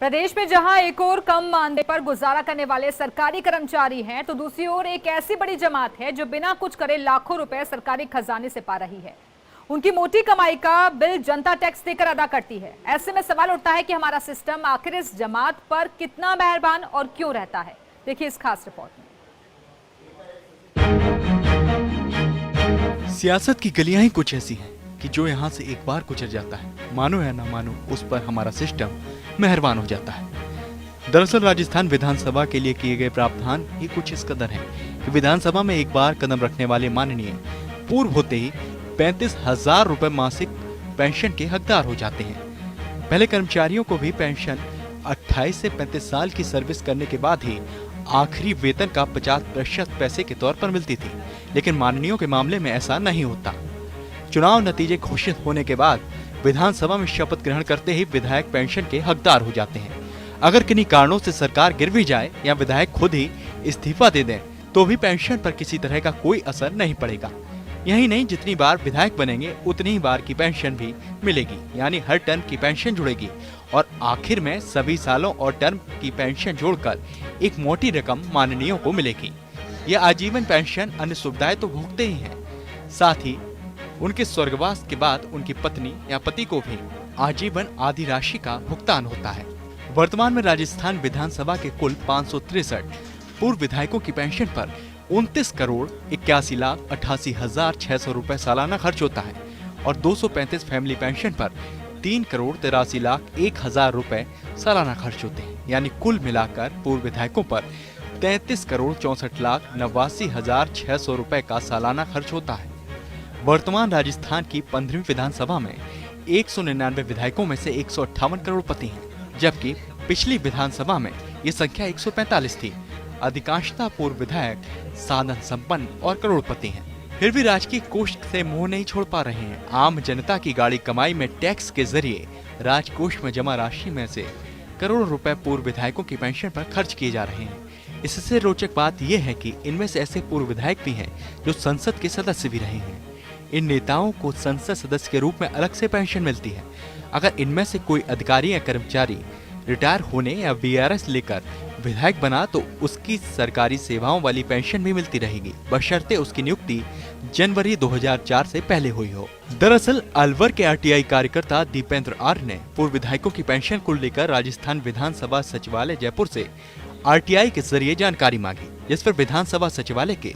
प्रदेश में जहां एक और कम मानदेय पर गुजारा करने वाले सरकारी कर्मचारी हैं, तो दूसरी ओर एक ऐसी बड़ी जमात है जो बिना कुछ करे लाखों रुपए सरकारी खजाने से पा रही है। उनकी मोटी कमाई का बिल जनता टैक्स देकर अदा करती है। ऐसे में सवाल उठता है कि हमारा सिस्टम आखिर इस जमात पर कितना मेहरबान और क्यों रहता है। देखिए इस खास रिपोर्ट में। सियासत की गलियां ही कुछ ऐसी हैं कि जो यहाँ से एक बार गुजर जाता है, मानो या ना मानो, उस पर हमारा सिस्टम मेहरबान हो जाता है। दरअसल राजस्थान विधानसभा के लिए किए गए प्रावधान ही कुछ इस कदर हैं कि विधानसभा में एक बार कदम रखने वाले माननीय पूर्व होते ही 35,000 रुपए मासिक पेंशन के हकदार हो जाते हैं। पहले कर्मचारियों को भी पेंशन 28 से 35 साल की सर्विस करने के बाद ही आखिरी वेतन का 50% पैसे के तौर पर मिलती थी, लेकिन माननीयों के मामले में ऐसा नहीं होता। चुनाव नतीजे घोषित होने के बाद विधानसभा में शपथ ग्रहण करते ही विधायक पेंशन के हकदार हो जाते हैं। अगर किन्हीं कारणों से सरकार गिर भी जाए या विधायक खुद ही इस्तीफा दे दें, तो भी पेंशन पर किसी तरह का कोई असर नहीं पड़ेगा। यही नहीं, जितनी बार विधायक बनेंगे उतनी ही बार की पेंशन भी मिलेगी, यानी हर टर्म की पेंशन जुड़ेगी और आखिर में सभी सालों और टर्म की पेंशन जोड़कर एक मोटी रकम माननीयों को मिलेगी। यह आजीवन पेंशन अन्य सुविधाएं तो भोगते ही हैं, साथ ही उनके स्वर्गवास के बाद उनकी पत्नी या पति को भी आजीवन आधी राशि का भुगतान होता है। वर्तमान में राजस्थान विधानसभा के कुल 563 पूर्व विधायकों की पेंशन पर 29,81,88,600 रुपए सालाना खर्च होता है और 235 फैमिली पेंशन पर 3,83,01,000 रुपए सालाना खर्च होते हैं। यानी कुल मिलाकर पूर्व विधायकों पर 33,64,89,600 रुपए का सालाना खर्च होता है। वर्तमान राजस्थान की 15वीं विधानसभा में 199 विधायकों में से 158 करोड़पति हैं, जबकि पिछली विधानसभा में ये संख्या 145 थी। अधिकांशतः पूर्व विधायक साधन संपन्न और करोड़पति हैं, फिर भी राजकीय कोष से मुंह नहीं छोड़ पा रहे हैं। आम जनता की गाड़ी कमाई में टैक्स के जरिए राजकोष में जमा राशि में से करोड़ों रुपए पूर्व विधायकों की पेंशन पर खर्च किए जा रहे हैं। इससे रोचक बात यह है कि इनमें से ऐसे पूर्व विधायक भी हैं जो संसद के सदस्य भी रहे हैं। इन नेताओं को संसद सदस्य के रूप में अलग से पेंशन मिलती है। अगर इनमें से कोई अधिकारी या कर्मचारी रिटायर होने या वीआरएस लेकर विधायक बना तो उसकी सरकारी सेवाओं वाली पेंशन भी मिलती रहेगी, बशर्ते उसकी नियुक्ति जनवरी 2004 से पहले हुई हो। दरअसल अलवर के आरटीआई कार्यकर्ता दीपेंद्र आर्य ने पूर्व विधायकों की पेंशन को लेकर राजस्थान विधानसभा सचिवालय जयपुर से आरटीआई के जरिए जानकारी मांगी, जिस पर विधानसभा सचिवालय के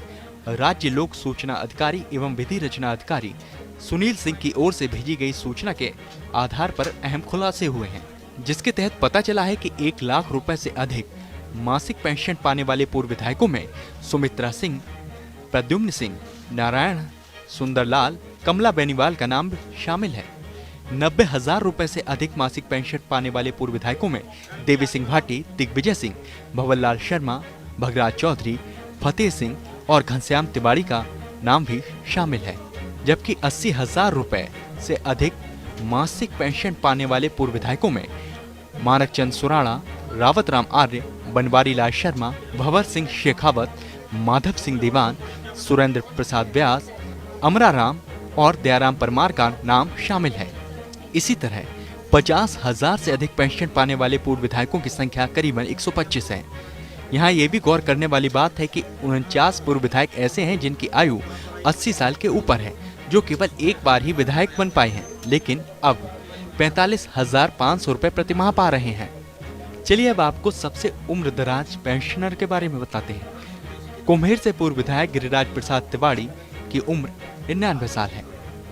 राज्य लोक सूचना अधिकारी एवं विधि रचना अधिकारी सुनील सिंह की ओर से भेजी गई सूचना के आधार पर अहम खुलासे हुए हैं, जिसके तहत पता चला है कि 1 लाख रुपए से अधिक मासिक पेंशन पाने वाले पूर्व विधायकों में सुमित्रा सिंह, प्रद्युम्न सिंह, नारायण, सुंदरलाल, कमला बेनीवाल का नाम शामिल है। 90,000 रुपए से अधिक मासिक पेंशन पाने वाले पूर्व विधायकों में देवी सिंह भाटी, दिग्विजय सिंह, भंवरलाल शर्मा, भगराज चौधरी, फतेह सिंह और घनश्याम तिवारी का नाम भी शामिल है। जबकि 80,000 रुपए से अधिक मासिक पेंशन पाने वाले पूर्व विधायकों में मानक चंद सुराणा, रावत राम आर्य, बनवारी लाल शर्मा, भंवर सिंह शेखावत, माधव सिंह दीवान, सुरेंद्र प्रसाद व्यास, अमरा राम और दयाराम परमार का नाम शामिल है। इसी तरह 50,000 से अधिक पेंशन पाने वाले पूर्व विधायकों की संख्या करीबन 125 है। यहाँ ये भी गौर करने वाली बात है कि 49 पूर्व विधायक ऐसे हैं जिनकी आयु 80 साल के ऊपर है, जो केवल एक बार ही विधायक बन पाए हैं, लेकिन अब 45,500 रुपए प्रतिमाह पा रहे हैं। चलिए अब आपको सबसे उम्रदराज पेंशनर के बारे में बताते हैं। कुम्हेर से पूर्व विधायक गिरिराज प्रसाद तिवारी की उम्र 99 साल है।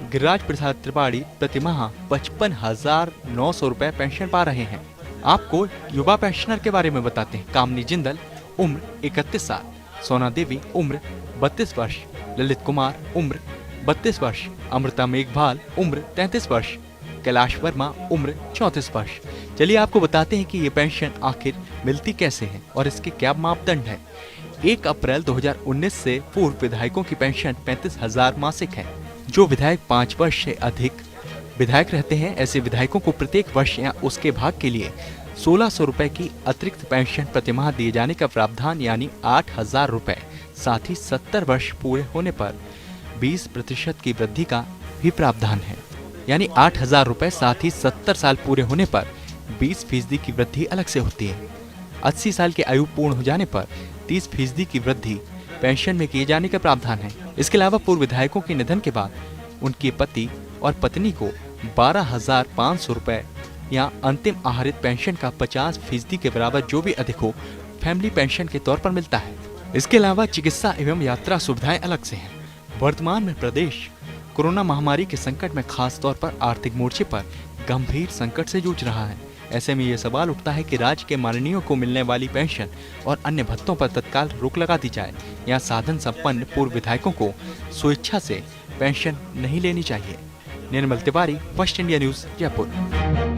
गिरिराज प्रसाद तिवारी प्रतिमाह 55,900 रुपए पेंशन पा रहे हैं। आपको युवा पेंशनर के बारे में बताते हैं। कामनी जिंदल उम्र 31 साल, सोना देवी उम्र 32 वर्ष, ललित कुमार उम्र 32 वर्ष, अमृता मेघवाल उम्र 33 वर्ष, कैलाश वर्मा उम्र 34 वर्ष। चलिए आपको बताते हैं कि ये पेंशन आखिर मिलती कैसे है और इसके क्या मापदंड है। 1 अप्रैल 2019 से पूर्व विधायकों की पेंशन 35,000 मासिक है। जो विधायक 5 वर्ष से अधिक विधायक रहते हैं, ऐसे विधायकों को प्रत्येक वर्ष या उसके भाग के लिए 1,600 रुपए की अतिरिक्त पेंशन प्रतिमाह दिए जाने का प्रावधान, यानी 8,000 रुपए। साथ ही 70 वर्ष पूरे होने पर 20% की वृद्धि का भी प्रावधान है, यानी 8,000 रुपए। साथ ही 70 साल पूरे होने पर 20% की वृद्धि अलग से होती है। 80 साल की आयु पूर्ण हो जाने पर 30% की वृद्धि पेंशन में किए जाने का प्रावधान है। इसके अलावा पूर्व विधायकों के निधन के बाद उनके पति और पत्नी को 12,500 रुपए या अंतिम आहरित पेंशन का 50% के बराबर जो भी अधिक हो फैमिली पेंशन के तौर पर मिलता है। इसके अलावा चिकित्सा एवं यात्रा सुविधाएं अलग से हैं। वर्तमान में प्रदेश कोरोना महामारी के संकट में खास तौर पर आर्थिक मोर्चे पर गंभीर संकट से जूझ रहा है। ऐसे में ये सवाल उठता है कि राज्य के माननीयों को मिलने वाली पेंशन और अन्य भत्तों पर तत्काल रोक लगा दी जाए या साधन संपन्न पूर्व विधायकों को स्वेच्छा से पेंशन नहीं लेनी चाहिए। Nirmal Tiwari, first India news, Jaipur.